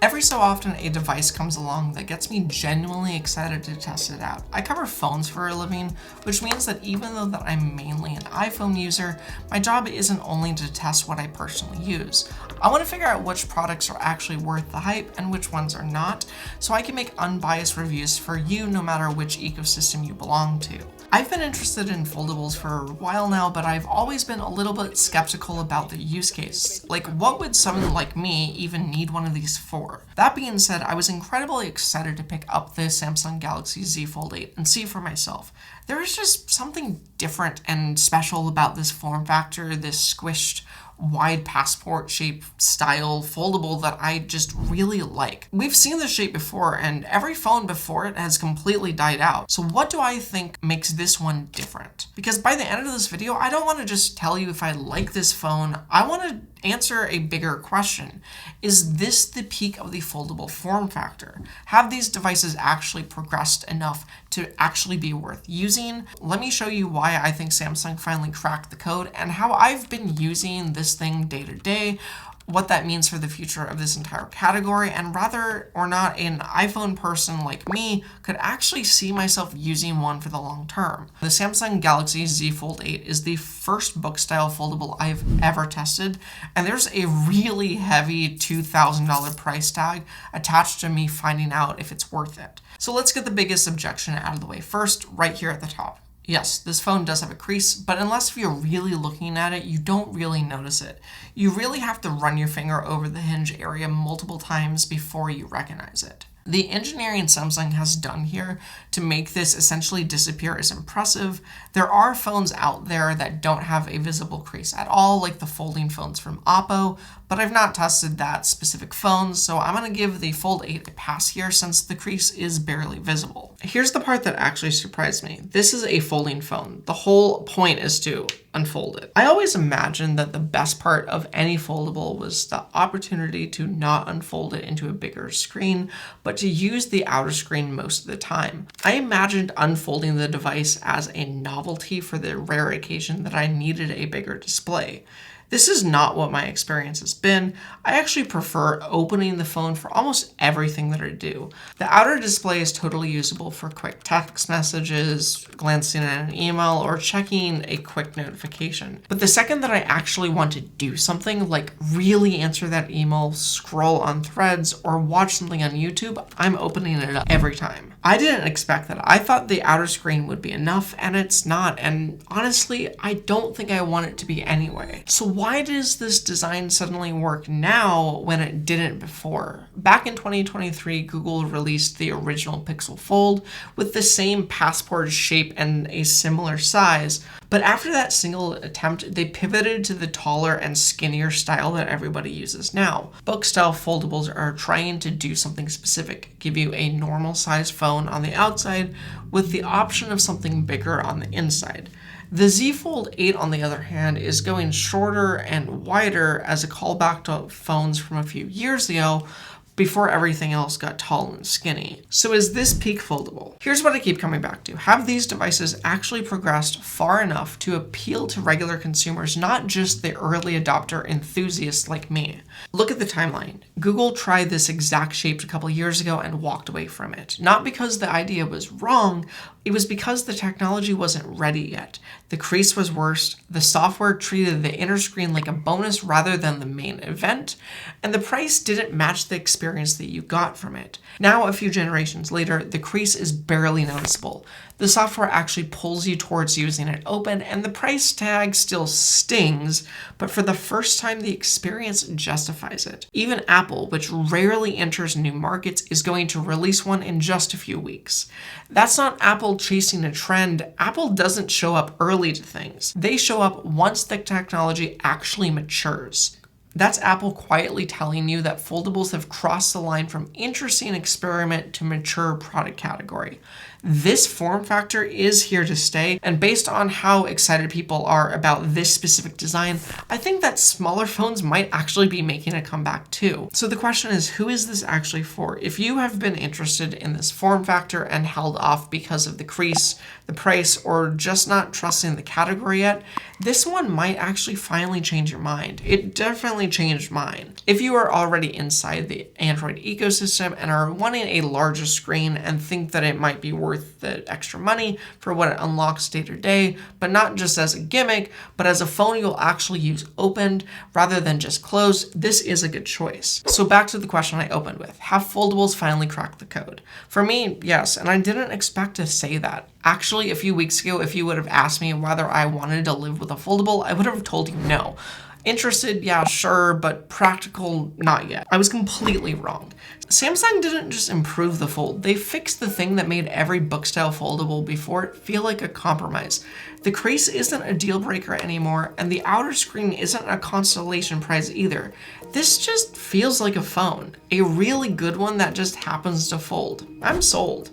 Every so often, a device comes along that gets me genuinely excited to test it out. I cover phones for a living, which means that even though that I'm mainly an iPhone user, my job isn't only to test what I personally use. I want to figure out which products are actually worth the hype and which ones are not, so I can make unbiased reviews for you no matter which ecosystem you belong to. I've been interested in foldables for a while now, but I've always been a little bit skeptical about the use case. Like, what would someone like me even need one of these for? That being said, I was incredibly excited to pick up the Samsung Galaxy Z Fold 8 and see for myself. There is just something different and special about this form factor, this squished, wide passport shape style foldable that I just really like. We've seen this shape before and every phone before it has completely died out. So what do I think makes this one different? Because by the end of this video, I don't want to just tell you if I like this phone. I want to answer a bigger question. Is this the peak of the foldable form factor? Have these devices actually progressed enough to actually be worth using? Let me show you why I think Samsung finally cracked the code and how I've been using this thing day to day, what that means for the future of this entire category, and whether or not an iPhone person like me could actually see myself using one for the long term. The Samsung Galaxy Z Fold 8 is the first book-style foldable I've ever tested, and there's a really heavy $2,000 price tag attached to me finding out if it's worth it. So let's get the biggest objection out of the way first, right here at the top. Yes, this phone does have a crease, but unless you're really looking at it, you don't really notice it. You really have to run your finger over the hinge area multiple times before you recognize it. The engineering Samsung has done here to make this essentially disappear is impressive. There are phones out there that don't have a visible crease at all, like the folding phones from Oppo, but I've not tested that specific phone, so I'm going to give the Fold 8 a pass here since the crease is barely visible. Here's the part that actually surprised me. This is a folding phone. The whole point is to unfold it. I always imagined that the best part of any foldable was the opportunity to not unfold it into a bigger screen, but to use the outer screen most of the time. I imagined unfolding the device as a novelty for the rare occasion that I needed a bigger display. This is not what my experience has been. I actually prefer opening the phone for almost everything that I do. The outer display is totally usable for quick text messages, glancing at an email, or checking a quick notification. But the second that I actually want to do something, like really answer that email, scroll on threads, or watch something on YouTube, I'm opening it up every time. I didn't expect that. I thought the outer screen would be enough, and it's not. And honestly, I don't think I want it to be anyway. So why does this design suddenly work now when it didn't before? Back in 2023, Google released the original Pixel Fold with the same passport shape and a similar size. But after that single attempt, they pivoted to the taller and skinnier style that everybody uses now. Book-style foldables are trying to do something specific, give you a normal size phone on the outside with the option of something bigger on the inside. The Z Fold 8, on the other hand, is going shorter and wider as a callback to phones from a few years ago, before everything else got tall and skinny. So is this peak foldable? Here's what I keep coming back to. Have these devices actually progressed far enough to appeal to regular consumers, not just the early adopter enthusiasts like me? Look at the timeline. Google tried this exact shape a couple years ago and walked away from it. Not because the idea was wrong, it was because the technology wasn't ready yet. The crease was worse, the software treated the inner screen like a bonus rather than the main event, and the price didn't match the experience that you got from it. Now, a few generations later, the crease is barely noticeable. The software actually pulls you towards using it open, and the price tag still stings, but for the first time, the experience justifies it. Even Apple, which rarely enters new markets, is going to release one in just a few weeks. That's not Apple chasing a trend. Apple doesn't show up early to things. They show up once the technology actually matures. That's Apple quietly telling you that foldables have crossed the line from interesting experiment to mature product category. This form factor is here to stay, and based on how excited people are about this specific design, I think that smaller phones might actually be making a comeback too. So the question is, who is this actually for? If you have been interested in this form factor and held off because of the crease, the price, or just not trusting the category yet, this one might actually finally change your mind. It definitely recently changed mine. If you are already inside the Android ecosystem and are wanting a larger screen and think that it might be worth the extra money for what it unlocks day to day, but not just as a gimmick, but as a phone you'll actually use opened rather than just closed, this is a good choice. So back to the question I opened with, have foldables finally cracked the code? For me, yes, and I didn't expect to say that. Actually, a few weeks ago, if you would have asked me whether I wanted to live with a foldable, I would have told you no. Interested, yeah, sure, but practical, not yet. I was completely wrong. Samsung didn't just improve the Fold, they fixed the thing that made every book-style foldable before it feel like a compromise. The crease isn't a deal breaker anymore, and the outer screen isn't a consolation prize either. This just feels like a phone, a really good one that just happens to fold. I'm sold.